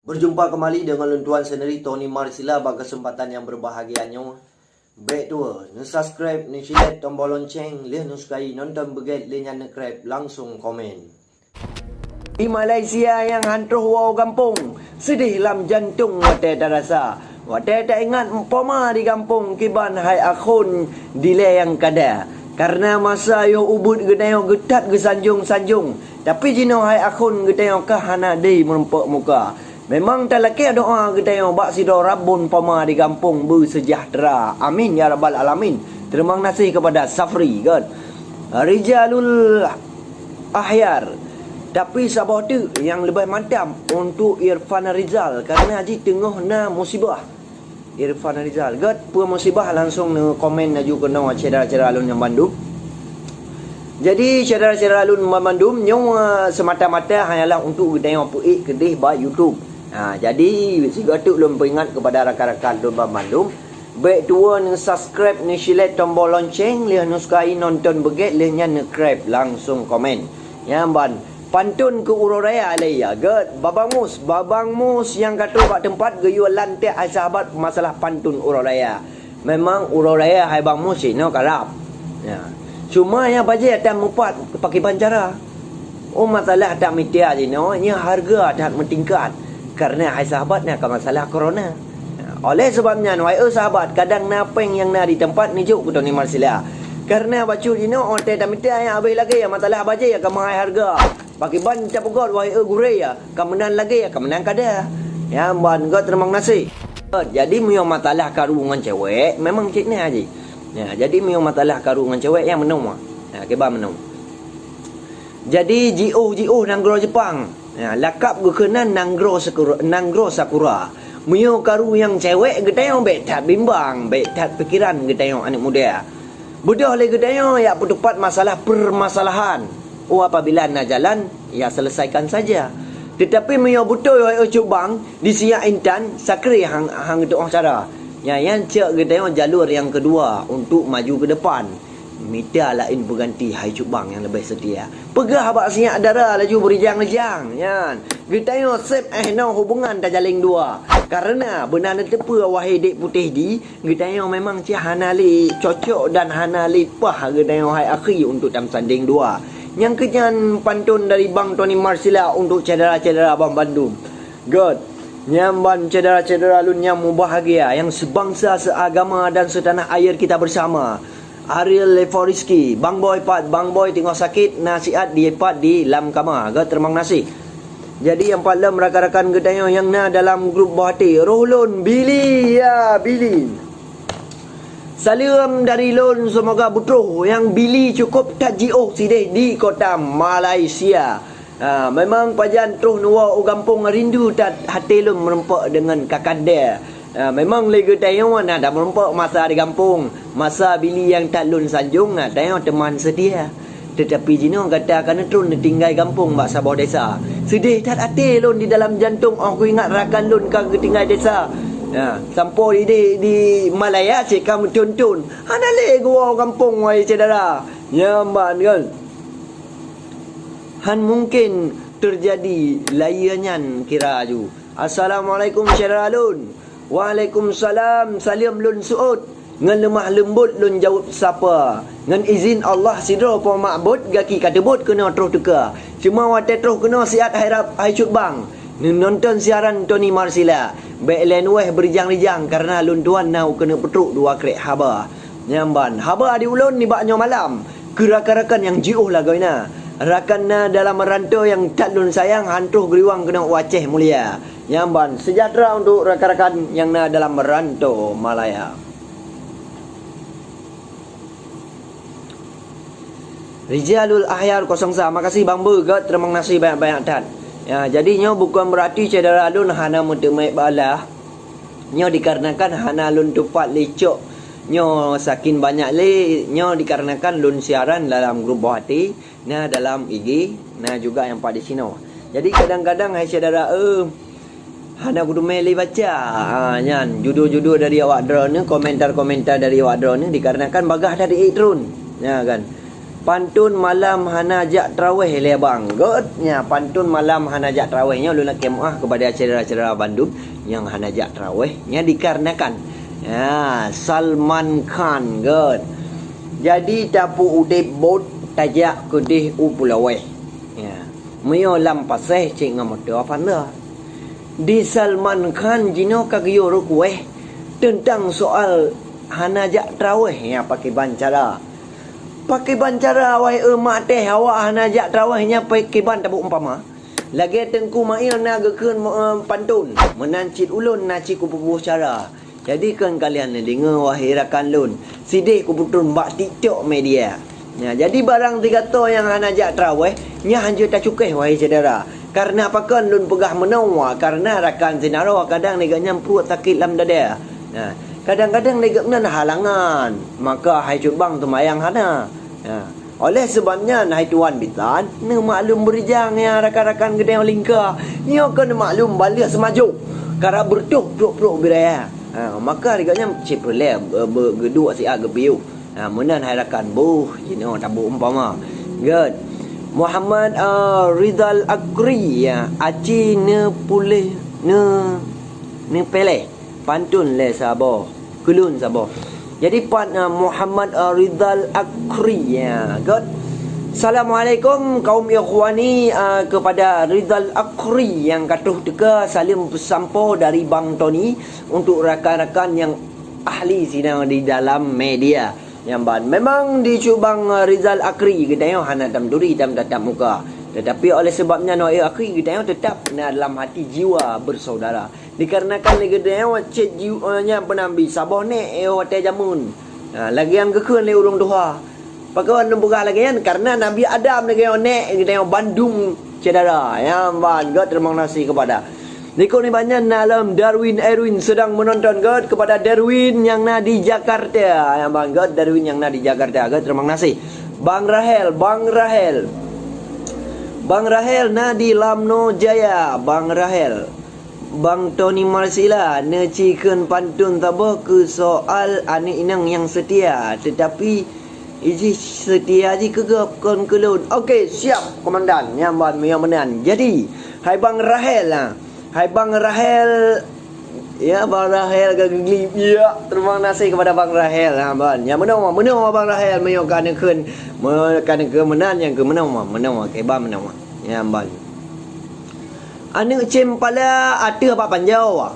Berjumpa kembali dengan Tuan sendiri Tony Marsila pada kesempatan yang berbahagianya. Baik tua, subscribe, share tombol lonceng, leh sukai nonton beget, leh nyana krep, langsung komen. Di Malaysia yang hantuh wow kampung, sedih lam jantung wate tak rasa. Wate tak ingat umpama di kampung kiban hai akun dile yang kada. Karena masa yo ubud gedayo getat ke sanjung-sanjung. Tapi jino hai akun gedayo kahana di merempok muka. Memang tak laki doa kita yang bak sido rabun pama di kampung bersejahtera. Amin ya rabbal alamin. Terima kasih kepada Safri kan. Rijalul Ahyar. Tapi sabah tu yang lebih mantap untuk Irfan Rizal kerana haji tengah na musibah. Irfan Rizal kan pua musibah langsung ne komen naju kena cedera-cedera alun yang Bandung. Jadi cedera-cedera alun Bandung nyong semata-mata hanyalah untuk kita yang puik kedih ba YouTube. Jadi siga tu belum peringat kepada rakan-rakan Domba Bandung. Baik tua ni subscribe ni share tombol lonceng, lihat nu sukai nonton beget, lehnya ni krep langsung komen. Ya ban, pantun ke Uroraya alaya. Get babang mus yang kata bak tempat gayuan lantai ai sahabat masalah pantun Uroraya. Memang Uroraya hai bang mus no karap. Ya. Cuma yang baje atas mupat pakai bancara. Oh masalah tak mitia je no, nya harga tak mentingkat. Karena hai sahabat ni akan masalah corona. Oleh sebabnya wai sahabat kadang napeng yang na di tempat ni juk Tony Marsila. Karena bacu ni no ote tamita yang abai lagi ya masalah baje akan mahal harga. Pakai ban cap god wai gure ya, kemenang lagi ya kemenang kada. Ya ban god terima kasih. Jadi mio masalah karu dengan cewek memang cik ni haji. Ya, jadi mio masalah karu dengan cewek yang menung. Ya, keba menung. Jadi GO nanggro Jepang. Ya, lakap gukenan nanggro sakura. Mio karu yang cewek getayong betat bimbang, betat pikiran getayong anak muda. Budah le getayong ya tepat masalah permasalahan. Oh apabila nak jalan, ya selesaikan saja. Tetapi mio butuh yo cubang di siak intan sakri hang itu cara. Ya yang cek getayong jalur yang kedua untuk maju ke depan. Mita lain berganti hai cubang yang lebih setia. Pegah abak siap darah laju berijang-rijang. Yan. Kita yo sep no hubungan dah jaling dua. Karena benar tepa wahai dek putih di, kita yo memang cia hanali cocok dan hanali pah kita yo hai akhi untuk tam sanding dua. Yang kenyan pantun dari Bang Tony Marsila untuk cedera-cedera Abang Bandung. God. Nyamban cedera-cedera lun yang bahagia yang sebangsa, seagama dan setanah air kita bersama. Ariel Leforiski, Bang Boy tengok sakit, nasihat dipat di lam kamar. Terima kasih. Jadi yang pak lam rakan-rakan gedanya yang na dalam grup bahati. Rohlun, Billy, ya Billy. Salam dari Lon, semoga butuh yang Billy cukup tak GO sideh di kota Malaysia. Memang pajan terus nuwa gampung rindu tak hati lum merempak dengan kakanda. Memang lega tayong dah merempak masa di kampung. Masa Billy yang tak lun sanjung tayong teman setia. Tetapi jino kata kerana terus tinggal kampung bak Sabah desa. Sedih tak hati lun di dalam jantung. Aku ingat rakan lun kau tinggal desa. Sampai di Malaya cik kamu tuntun. Hana le gua kampung wai cedera. Nyamban kan. Han mungkin terjadi layanyan kira ju. Assalamualaikum cedera lun. Waalaikumsalam. Salam lun suud. Ngan lemah lembut lun jawab siapa. Ngan izin Allah sidro pa ma'bud gaki kadebut kena terus teka. Cuma wate terus kena siat harap hai cut bang. Nonton siaran Tony Marsila. Baik len weh berjang-rijang karena lun tuan nau kena petruk dua krek haba. Nyamban. Haba di ulun ni baknyo malam. Kerakan-rakan yang jiuh lah goina. Rakan na dalam merantau yang tak lun sayang hantuh geriwang kena waceh mulia. Nyamban, sejahtera untuk rakan-rakan yang na dalam merantau Malaya. Rijalul Ahyar 01. Makasih Bang Bergat, terima kasih banyak-banyak Tan. Ya, jadinya bukan berarti cedera lun hana mentemai balah. Nyo dikarenakan hana lun tupat lecok. Nyo sakin banyak le, nyo dikarenakan lun siaran dalam grup bahati, nah dalam IG, nah juga yang pada sini. Jadi kadang-kadang hai cedera hana kudu meli baca. Nyan judul-judul dari awak drone ni, komentar-komentar dari awak drone ni dikarenakan bagah dari drone. Ya kan. Pantun malam hanajak tarawih le bang. Godnya pantun malam hanajak tarawihnya ulun nak kemah kepada acara-acara Bandung yang hanajak tarawihnya dikarenakan Salman Khan god. Jadi tapu udip bot tajak kedih upulaweh. Mio lam paseh cik ngamodo panda. Di Salman Khan jino kagyo rukueh tentang soal hanajak tarawih pakai bancara. Pakai bancara wai emak teh awak hanajak tarawihnya pakai ban tabuk umpama. Lagi tengku mail nagakeun pantun. Menancit ulun naci ku pupuh cara. Jadi kan kalian dengar wahai rakan lun. Sidih ku putun bak TikTok media. Jadi barang tiga to yang hanajak tarawih nya hanjur tak cukai wahai saudara. Karena apa kan lun pegah menawa karena rakan sinaro kadang lega nyamprut sakit lam dada. Kadang-kadang legapnya halangan, maka hai cubang tu mayang hana. Oleh sebabnya hai tuan bitan, ne maklum berjang ya rakan-rakan gede lingka. Nyo kan maklum balik semaju. Kara bertuh prok biraya. Maka riganya ciprele bergeduk si aga biu. Menan hai rakan buh, jino tabu umpama. Good. Muhammad Rizal Akri aci ne pulih ne pele. Pantun le Sabah, Kulun Sabah. Jadi Muhammad Rizal Akri God. Assalamualaikum kaum ikhwani kepada Rizal Akri yang katuh teka salim pesampo dari Bang Tony untuk rakan-rakan yang ahli sidang di dalam media. Yang ban memang di Bang Rizal Akri kita hana tam duri tam tatap muka. Tetapi oleh sebabnya Noe Akri kita tetap dalam hati jiwa bersaudara. Dikarenakan lagi dia cek jiwanya penambi sabah ni hotel jamun. Lagi yang kekun le urung doha. Pakawan numpugah lagi kan karena Nabi Adam lagi nek kita Bandung cedera. Yang ban God terima kasih kepada Niko ni banyak dalam Darwin Erwin sedang menonton God kepada Darwin yang na di Jakarta. Yang ban God Darwin yang na di Jakarta. God terima kasih. Bang Rahel na di Lamno Jaya. Bang Rahel Bang Tony Marsila necikeun pantun tabah ke soal anak inang yang setia tetapi iji setia ji kegap kon kelun. Okey, siap komandan. Nyamban yang menan. Jadi, hai Bang Rahel Hai Bang Rahel. Ya Bang Rahel gaglip. Ya, terima kasih kepada Bang Rahel ban. Yang menang Bang Rahel meyokan keun menan yang ke menang ke ba menang. Nyamban anu cempala ada apa panjau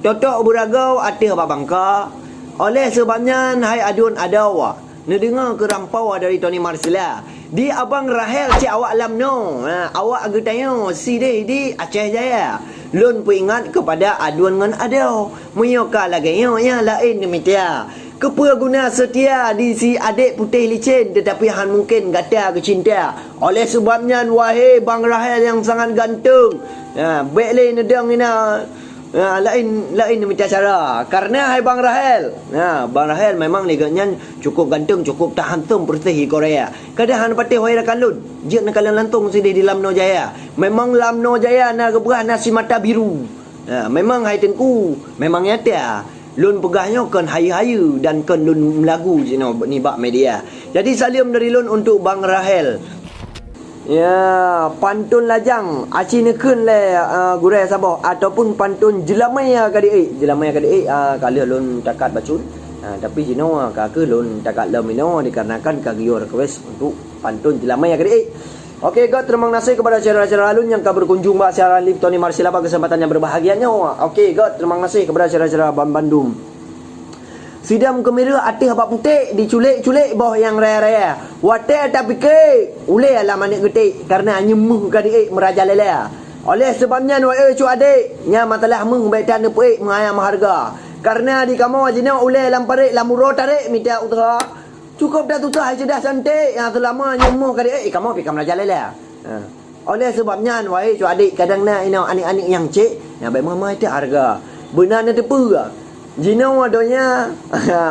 totok beragau ada apa bangka. Oleh sebabnya hai adun adawa ne dengar ke rampau dari Tony Marsila di Abang Rahel cik awak lamno awak agutayo si di Aceh Jaya lun peringat kepada aduan ngan adau menyoka lagi ya lain demitia kepa guna setia di si adik putih licin tetapi han mungkin gata ke cinta. Oleh sebabnya wahai Bang Rahel yang sangat gantung baik lain nedang ina lain minta cara karena hai Bang Rahel Bang Rahel memang leganya cukup gantung cukup tahantum pertihi Korea kadang han patih wahai rakan lun je nak kalian lantung sedih di Lamno Jaya memang Lamno Jaya na gebrah nasi mata biru memang hai tengku memang nyata lun pegahnya kan hayu-hayu dan kan lun melagu ni bak media. Jadi salam dari lun untuk Bang Rahel. Ya, pantun lajang aci nekun le gurai Sabah ataupun pantun jelamaya kadi kali lun takat bacun. Tapi jino ka ke lun takat lamino dikarenakan kagio request untuk pantun jelamaya kadi. Okey God, terima kasih kepada cara-cara alun yang berkunjung bak siaran live Tony Marsila pada kesempatan yang berbahagianya. Okey God, terima kasih kepada cara-cara Bandung. Sidam kemira atih abak putih diculik-culik bawah yang raya-raya. Watai tapi ke ule ala manik getik karena nyemuh kadi merajalela. Oleh sebabnya wahai cu adik nya matalah mung baik dan puik mengayam harga. Karena di kamu wajina ule lamparik lamuro tarik minta utara. Cukup dah tutah sudah santai yang selama nyemuh kadi kamu pikam merajalela. Oleh sebabnya wahai cu adik kadang na anik-anik yang cik yang baik mama itu harga. Benar na tepu Jina wadonya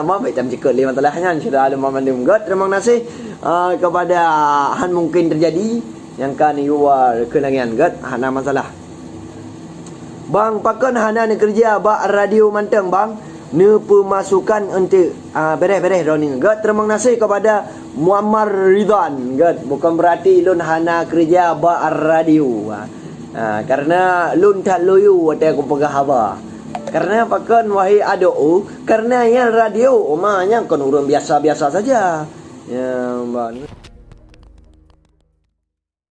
maaf jam cikut lima telahnya sudah ada memandung God. Terima kasih kepada han mungkin terjadi yang kan yuar kenangan God hana masalah. Bang pakan hana ni kerja bak radio manteng bang ne pemasukan untuk beres-beres running God. Terima kasih kepada Muammar Ridwan kan, bukan berarti lun hana kerja ba radio. Karena lun tak loyu ada aku pegah haba. Karena pakan wahai ado, karena yang radio omanya kan orang biasa-biasa saja. Ya, mbak.